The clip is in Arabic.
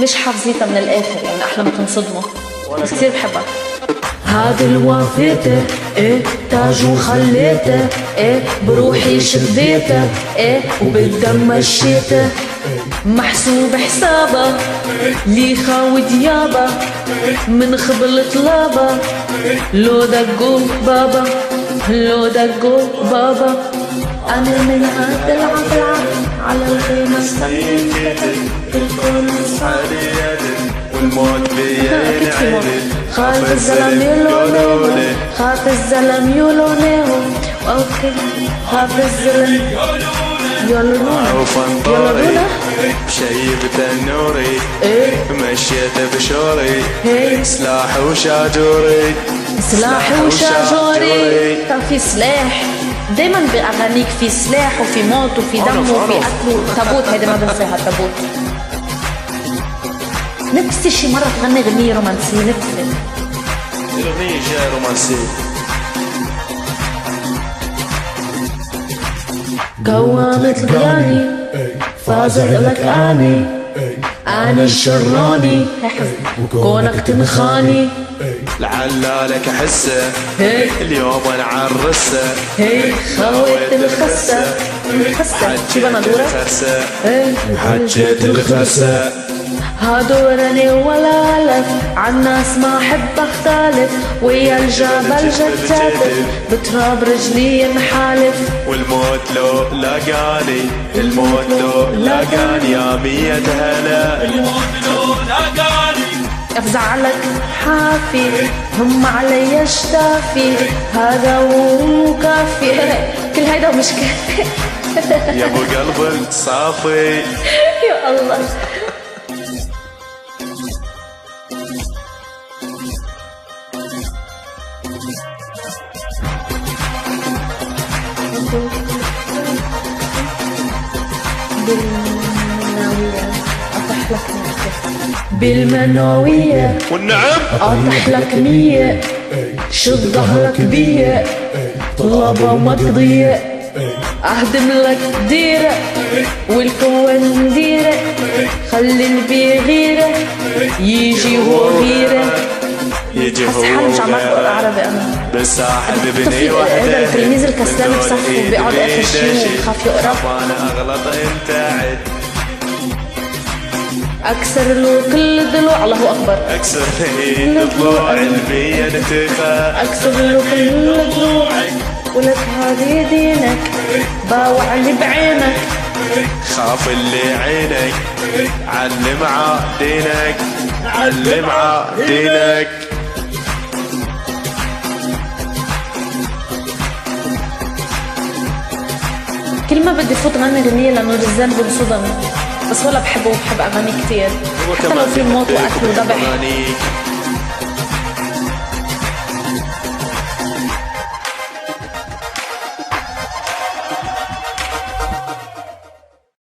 مش حافظيتها من الاخر يعني احلى ما تنصدموا، بس كثير بحبها. هاد الوافيته ايه تاج وخليته ايه بروحي شديته ايه وبالدم مشيته محسوب حسابه لي خاود يابا من خبل طلابه لو دقوا بابا لو دقوا بابا انا من هاد العب على الخيمه الكون والموت بين عيني خاف الزلم يلونه خاف الزلم يلونه اوكي خاف الزلم يلونه وفنطوري بشيبة النوري مشيته بشوري سلاح وشاجوري سلاح وشاجوري. كان في سلاح دايما بأغانيك، في سلاح وفي موت وفي دم وفي قتل. تابوت هيدا ما بنساها، تابوت. نفسي شي مرة تغني غنية رومانسية، نفسي أغنية جاي رومانسية. قوامة غياني فازت لك اني انا الشراني وكونك تنخاني لعلالك احسه اليوم انا عرسه خويت الخسة شي بندورة حجيت الخسه هدورني ولا ألف عالناس ما أحب أختلف ويا الجبل جتاتف بتراب رجلي ينحالف والموت لو لاقاني الموت لو لاقاني يا مية هلا الموت لو لاقاني أفزعلك حافي هم علي اشتافي هذا مو كافي كل هيدا ومش كافي. يا ابو قلب صافي يا الله. بالمنوية والنعم أطح لك 100 شد ظهرك بيا طلبة مقضية أهدم لك ديرة والكون ديرة خلي البي غيرة يجي هو غيرة. يجي بس هو حالي مش عم أقرأ عربي أنا. بس احب بني هذا وحده التلميذ الكسلان بصفه وبيقعد آخر شي وخاف يقرأ. وانا اغلط انت عد أكسر له كل ضلوع. الله أكبر. اكسر لي ضلوع المية نتخا أكسر له كل ضلوع ولك هذه دينك باوع لي بعينك خاف اللي عينك علم عادينك علم عادينك. كل ما بدي فوت غني غنية لأنه رزان بنصدم، بس ولا بحبه وبحب أغاني كتير حتى لو في موت وقتل وذبح.